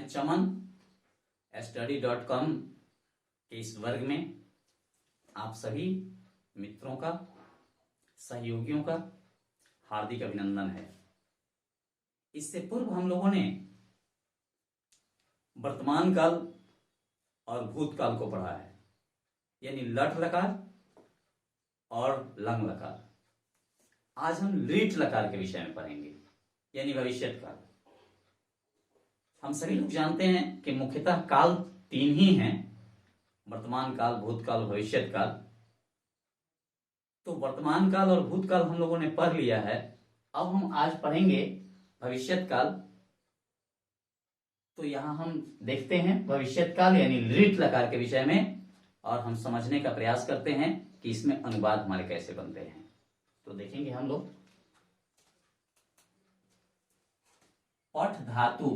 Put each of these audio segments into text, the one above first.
चमन study.com के इस वर्ग में आप सभी मित्रों का, सहयोगियों का हार्दिक अभिनंदन है। इससे पूर्व हम लोगों ने वर्तमान काल और भूतकाल को पढ़ा है, यानी लट लकार और लंग लकार। आज हम लीट लकार के विषय में पढ़ेंगे, यानी भविष्यत काल। हम सभी लोग जानते हैं कि मुख्यतः काल तीन ही हैं, वर्तमान काल, भूतकाल, भविष्यत काल। तो वर्तमान काल और भूतकाल हम लोगों ने पढ़ लिया है। अब हम आज पढ़ेंगे भविष्यत काल। तो यहां हम देखते हैं भविष्यत काल यानी लीट लकार के विषय में, और हम समझने का प्रयास करते हैं कि इसमें अनुवाद हमारे कैसे बनते हैं। तो देखेंगे हम लोग पठ धातु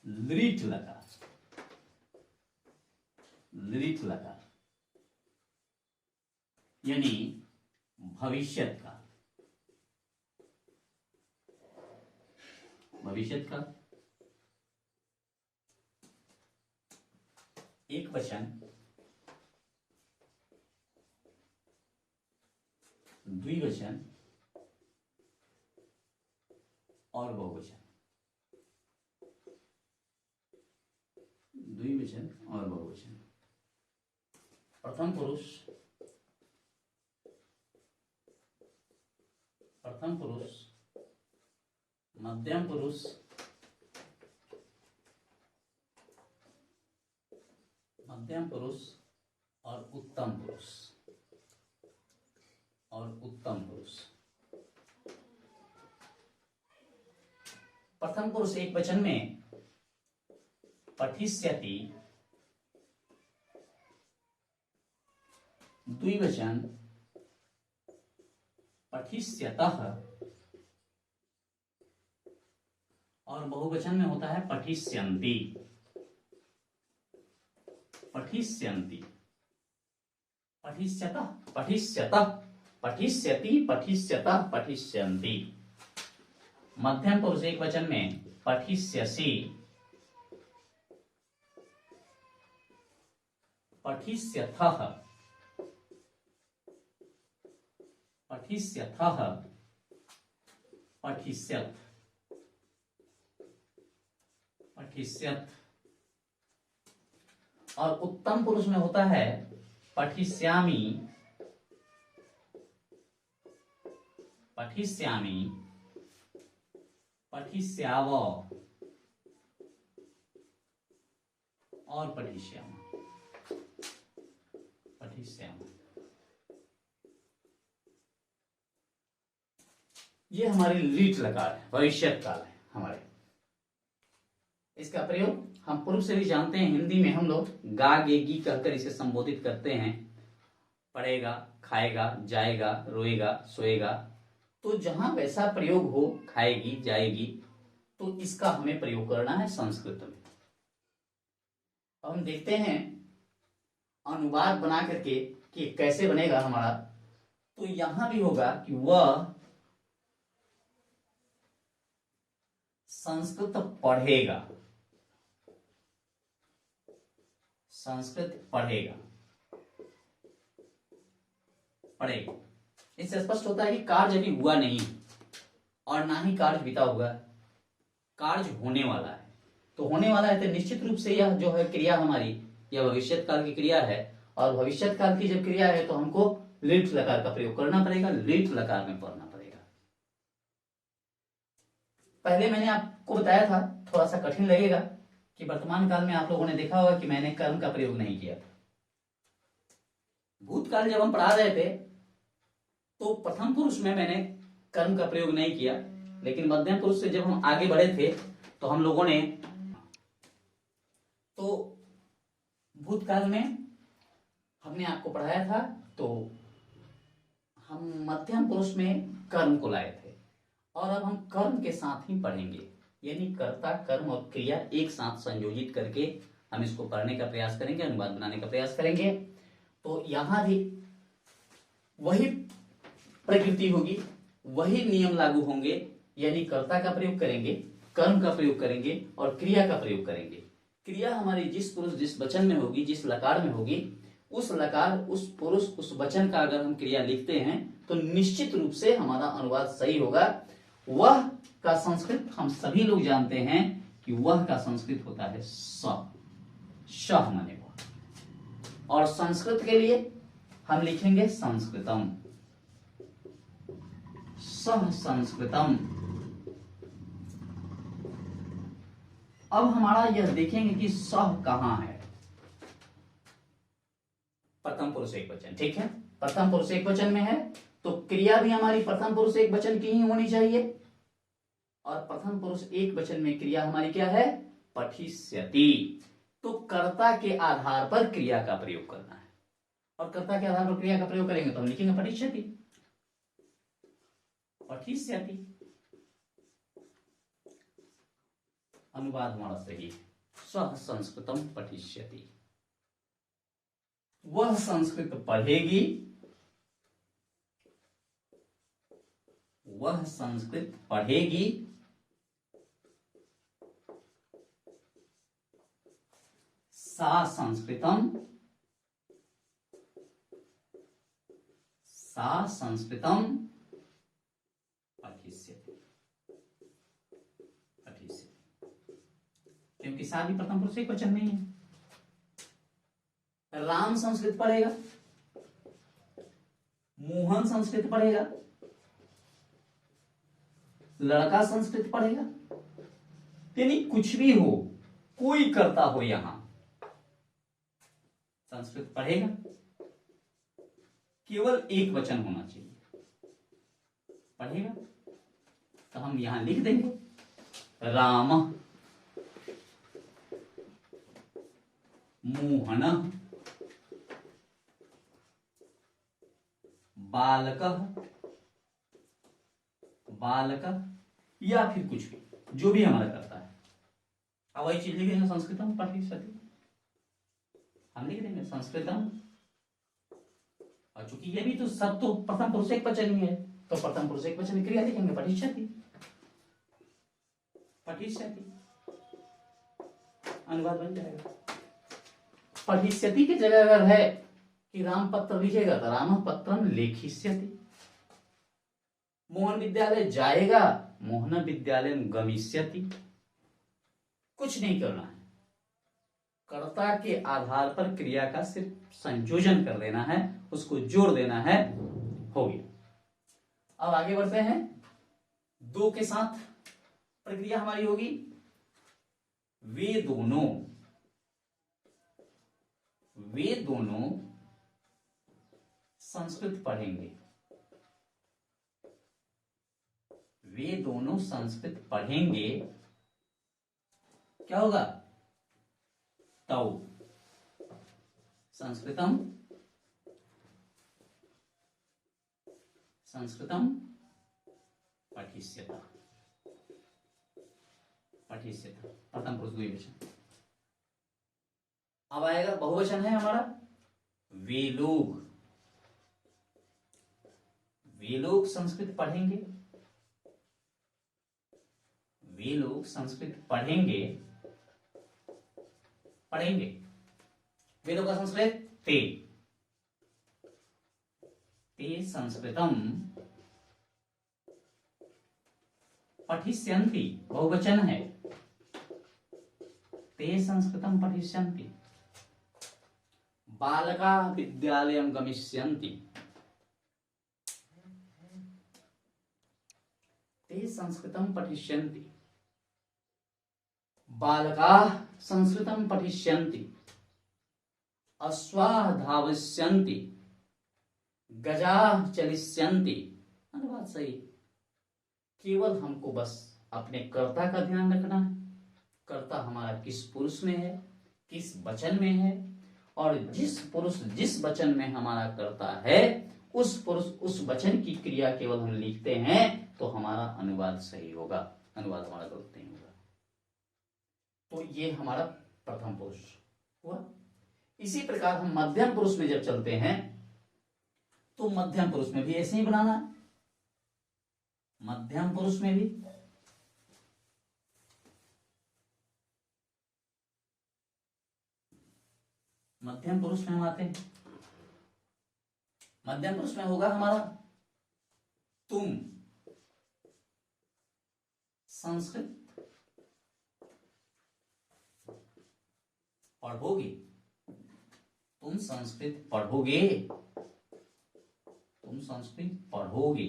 लीट लकार, लीट लकार यानी भविष्यत काल। भविष्यत काल एक वचन, द्विवचन और बहुवचन। द्विवचन और बहुवचन। प्रथम पुरुष, प्रथम पुरुष, मध्यम पुरुष, मध्यम पुरुष और उत्तम पुरुष, और उत्तम पुरुष। प्रथम पुरुष एक वचन में पठिष्यति, द्विवचन पठिष्यतः, और बहुवचन में होता है पठिष्यन्ति। पठिष्यन्ति, पठिष्यतः, पठिष्यतः, पठिष्यति, पठिष्यतः, पठिष्यन्ति। मध्यम पुरुष एक वचन में पठिष्यसि, पठिष्यथः, पठिष्यथः, पठिष्यत्, पठिष्यत्। और उत्तम पुरुष में होता है पठिष्यामि, पठिष्यामि, पठिष्याव और पठिष्याम, पठिष्याम। ये हमारी लीट लकार है, भविष्यत काल है हमारे। इसका प्रयोग हम पूर्व से भी जानते हैं। हिंदी में हम लोग गा गे गी कहकर इसे संबोधित करते हैं। पढ़ेगा, खाएगा, जाएगा, रोएगा, सोएगा। तो जहां वैसा प्रयोग हो, खाएगी, जाएगी, तो इसका हमें प्रयोग करना है संस्कृत में। अब हम देखते हैं अनुवाद बना करके कि कैसे बनेगा हमारा। तो यहां भी होगा कि वह संस्कृत पढ़ेगा, संस्कृत पढ़ेगा, पढ़ेगा। इससे स्पष्ट होता है कि कार्य अभी हुआ नहीं और ना ही कार्य बीता हुआ, कार्य होने वाला है। तो होने वाला है तो निश्चित रूप से यह जो है क्रिया हमारी, यह भविष्यत काल की क्रिया है। और भविष्यत काल की जब क्रिया है तो हमको लीट लकार का प्रयोग करना पड़ेगा, लीट लकार में पढ़ना पड़ेगा। पहले मैंने आपको बताया था, थोड़ा सा कठिन लगेगा कि वर्तमान काल में आप लोगों ने देखा होगा कि मैंने कर्म का प्रयोग नहीं किया। भूतकाल जब हम पढ़ा रहे थे तो प्रथम पुरुष में मैंने कर्म का प्रयोग नहीं किया, लेकिन मध्यम पुरुष से जब हम आगे बढ़े थे तो हम लोगों ने, तो भूतकाल में हमने आपको पढ़ाया था, तो हम मध्यम पुरुष में कर्म को लाए थे। और अब हम कर्म के साथ ही पढ़ेंगे, यानी कर्ता, कर्म और क्रिया एक साथ संयोजित करके हम इसको पढ़ने का प्रयास करेंगे, अनुवाद बनाने का प्रयास करेंगे। तो यहां भी वही प्रकृति होगी वही नियम लागू होंगे, यानी कर्ता का प्रयोग करेंगे, कर्म का प्रयोग करेंगे और क्रिया का प्रयोग करेंगे। क्रिया हमारी जिस पुरुष जिस वचन में होगी, जिस लकार में होगी, उस लकार उस पुरुष उस वचन का अगर हम क्रिया लिखते हैं तो निश्चित रूप से हमारा अनुवाद सही होगा। वह का संस्कृत हम सभी लोग जानते हैं कि वह का संस्कृत होता है स माने वह, और संस्कृत के लिए हम लिखेंगे संस्कृतम, सह संस्कृतम। अब हमारा यह देखेंगे कि सह कहां है। प्रथम पुरुष एक वचन, ठीक है, प्रथम पुरुष एक वचन में है तो क्रिया भी हमारी प्रथम पुरुष एक वचन की ही होनी चाहिए, और प्रथम पुरुष एक वचन में क्रिया हमारी क्या है, पठिष्यति। तो कर्ता के आधार पर क्रिया का प्रयोग करना है, और कर्ता के आधार पर क्रिया का प्रयोग करेंगे तो हम लिखेंगे पठिष्यति, पठिष्यति। अनुवाद हमारा सही है, सह संस्कृतम पठिष्यति। वह संस्कृत पढ़ेगी, वह संस्कृत पढ़ेगी, सा संस्कृतम, सा संस्कृतम पठिष्यति, क्योंकि सा भी प्रथम पुरुष एक वचन नहीं है। राम संस्कृत पढ़ेगा, मोहन संस्कृत पढ़ेगा, लड़का संस्कृत पढ़ेगा, यानी कुछ भी हो, कोई करता हो यहां संस्कृत पढ़ेगा, केवल एक वचन होना चाहिए, पढ़ेगा। तो हम यहां लिख देंगे राम मोहन बालक, बालक, या फिर कुछ भी जो भी हमारा करता है। अब वही चीज लिख देंगे संस्कृतम पठिष्यति, हम लिख देंगे संस्कृतम, और चूंकि ये भी तो सब तो प्रथम पुरुष एक वचन ही है तो प्रथम पुरुष एक वचन क्रिया लिखेंगे पठिष्यति, पठिष्यति, अनुवाद बन जाएगा। पठिष्यति की जगह अगर है कि राम पत्र लिखेगा तो राम पत्रम लेखिष्यति, मोहन विद्यालय जाएगा, मोहन विद्यालय गमिष्यति। कुछ नहीं करना है, कर्ता के आधार पर क्रिया का सिर्फ संयोजन कर लेना है, उसको जोड़ देना है, हो गया। अब आगे बढ़ते हैं, दो के साथ प्रक्रिया हमारी होगी, वे दोनों, वे दोनों संस्कृत पढ़ेंगे, वे दोनों संस्कृत पढ़ेंगे, क्या होगा, तौ संस्कृतम, संस्कृतम पठिष्यता, पठिष्यता, प्रथम पुरुष द्विवचन। अब आएगा बहुवचन है हमारा, वे लोग, वे लोग संस्कृत पढ़ेंगे, वे लोग संस्कृत पढ़ेंगे, पढ़ेंगे, वे लोग का संस्कृत ते, ते संस्कृतम पठिष्यन्ति, बहुवचन है, ते संस्कृतम पठिष्यन्ति, बालका विद्यालयं गमिष्यन्ति, ते संस्कृतं पठिष्यन्ति, बालकाः संस्कृतं पठिष्यन्ति, अश्वाः धाविष्यन्ति, गजाः चलिष्यन्ति। अनुवाद सही, केवल हमको बस अपने कर्ता का ध्यान रखना है, कर्ता हमारा किस पुरुष में है, किस वचन में है, और जिस पुरुष जिस वचन में हमारा कर्ता है उस पुरुष उस वचन की क्रिया केवल हम लिखते हैं तो हमारा अनुवाद सही होगा, अनुवाद हमारा गलत नहीं होगा। तो ये हमारा प्रथम पुरुष हुआ। इसी प्रकार हम मध्यम पुरुष में जब चलते हैं तो मध्यम पुरुष में भी ऐसे ही बनाना है। मध्यम पुरुष में भी मध्यम पुरुष में हम आते हैं। मध्यम पुरुष में होगा हमारा तुम संस्कृत पढ़ोगे। तुम संस्कृत पढ़ोगे। तुम संस्कृत पढ़ोगे।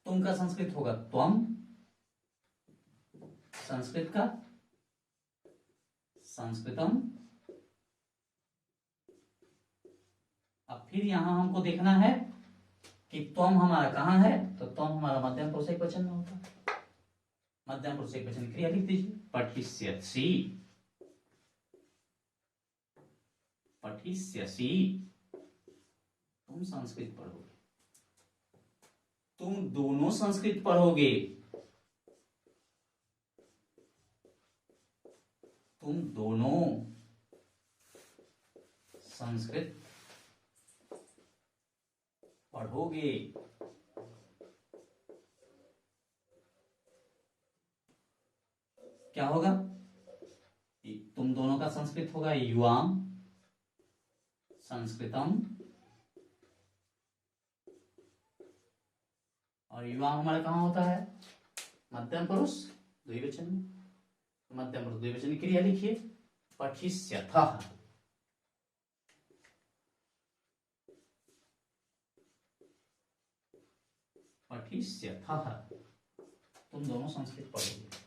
तुम का संस्कृत होगा त्वम। संस्कृत का संस्कृतम। अब फिर यहां हमको देखना है कि त्वम हमारा कहां है, तो त्वम हमारा मध्यम पुरुष एकवचन में होता है। मध्यम पुरुष एकवचन क्रिया लिख दीजिए, पठिष्यसि। पठिष्यसि, तुम संस्कृत पढ़ोगे। तुम दोनों संस्कृत पढ़ोगे। तुम दोनों संस्कृत पढ़ोगे। क्या होगा? तुम दोनों का संस्कृत होगा युवाम संस्कृतम, और युवा हमारा कहां होता है? मध्यम पुरुष द्विवचन में। मध्यम पुरुष द्विवचन क्रिया लिखिए, पठिष्यथः। पठिष्यथः, तुम दोनों संस्कृत पढ़ोगे।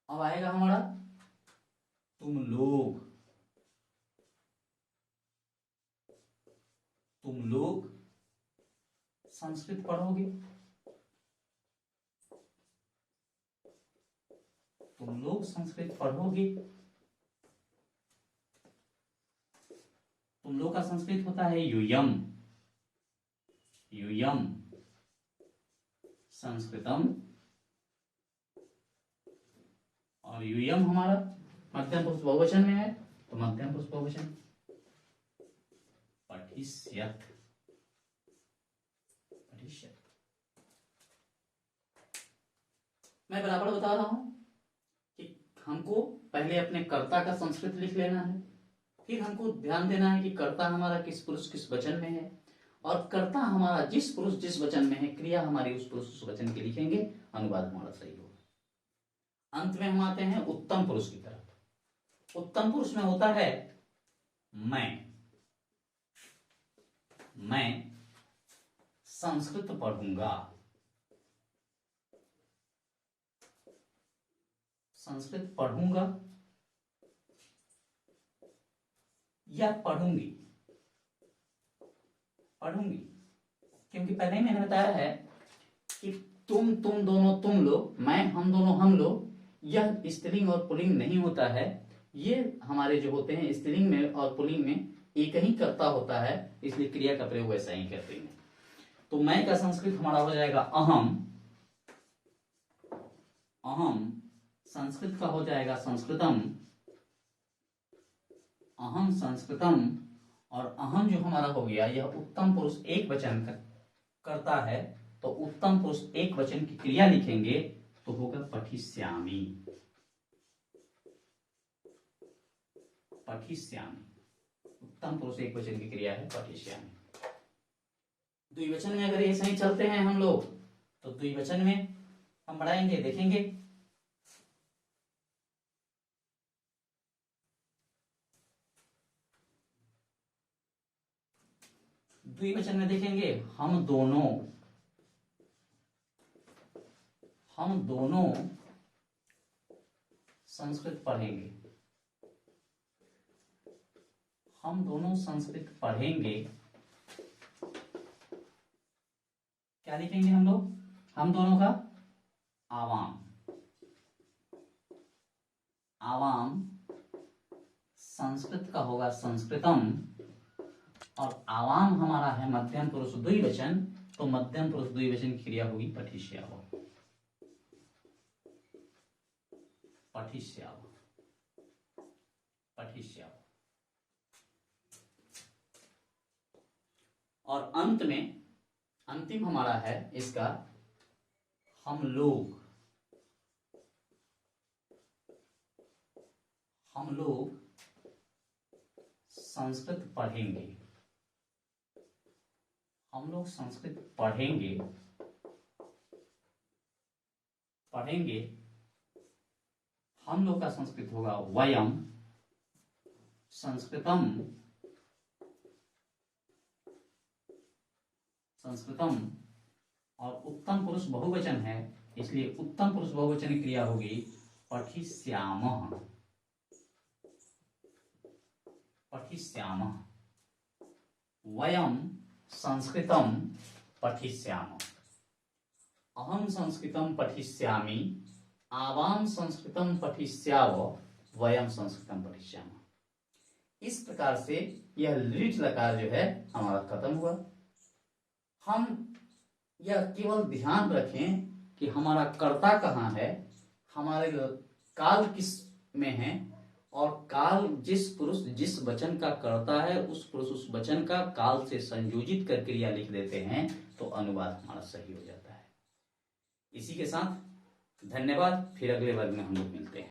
अब आएगा हमारा तुम लोग। तुम लोग संस्कृत पढ़ोगे। तुम लोग संस्कृत पढ़ोगे। तुम लोग का संस्कृत होता है यूयम। यूयम संस्कृतम, और यूयम हमारा मध्यम पुरुष बहुवचन में है, तो मध्यम पुरुष बहुवचन पठिष्यथ। पठिष्यथ। मैं बराबर बता रहा हूं कि हमको पहले अपने कर्ता का संस्कृत लिख लेना है, फिर हमको ध्यान देना है कि कर्ता हमारा किस पुरुष किस वचन में है, और कर्ता हमारा जिस पुरुष जिस वचन में है, क्रिया हमारी उस पुरुष उस वचन की लिखेंगे, अनुवाद हमारा सही होगा। अंत में हम आते हैं उत्तम पुरुष की तरफ। उत्तम पुरुष में होता है मैं संस्कृत पढ़ूंगा। संस्कृत पढ़ूंगा या पढ़ूंगी। पढ़ूंगी क्योंकि पहले ही मैंने बताया है कि तुम दोनों तुम लोग, मैं हम दोनों हम लोग, यह स्त्रीलिंग और पुल्लिंग नहीं होता है। ये हमारे जो होते हैं स्त्रीलिंग में और पुल्लिंग में एक ही कर्ता होता है, इसलिए क्रिया का प्रयोग वैसा ही करते हैं। तो मैं का संस्कृत हमारा हो जाएगा अहम। अहम संस्कृत का हो जाएगा संस्कृतम। अहम संस्कृतम, और अहम जो हमारा हो गया, यह उत्तम पुरुष एक वचन करता है, तो उत्तम पुरुष एक वचन की क्रिया लिखेंगे तो होगा पठिष्यामि। पठिष्यामि, उत्तम पुरुष एक वचन की क्रिया है पठिष्यामि। द्विवचन में अगर ऐसे ही चलते हैं हम लोग, तो द्विवचन में हम बढ़ाएंगे, देखेंगे। द्विवचन में देखेंगे हम दोनों संस्कृत पढ़ेंगे। हम दोनों संस्कृत पढ़ेंगे। क्या लिखेंगे हम लोग? हम दोनों का आवाम। आवाम संस्कृत का होगा संस्कृतम, और आवाम हमारा है मध्यम पुरुष द्विवचन, तो मध्यम पुरुष द्विवचन की क्रिया होगी पठिष्यावः। पठिष्यावः। पठिष्यावः। और अंत में अंतिम हमारा है इसका हम लोग संस्कृत पढ़ेंगे। हम लोग संस्कृत पढ़ेंगे हम लोग का संस्कृत होगा वयम संस्कृतम और उत्तम पुरुष बहुवचन है, इसलिए उत्तम पुरुष बहुवचन की क्रिया होगी पठिष्यामः। वयम संस्कृतम पठिष्यामः। अहम संस्कृतम पठिष्यामि, आवाम संस्कृतम पठिष्यावः, वयम संस्कृतम पठिष्यामः। इस प्रकार से यह लिट लकार जो है हमारा खत्म हुआ। हम यह केवल ध्यान रखें कि हमारा कर्ता कहाँ है, हमारे काल किस में है, और काल जिस पुरुष जिस वचन का कर्ता है उस पुरुष उस वचन का काल से संयोजित कर क्रिया लिख देते हैं तो अनुवाद हमारा सही हो जाता है। इसी के साथ धन्यवाद। फिर अगले वर्ग में हम लोग मिलते हैं।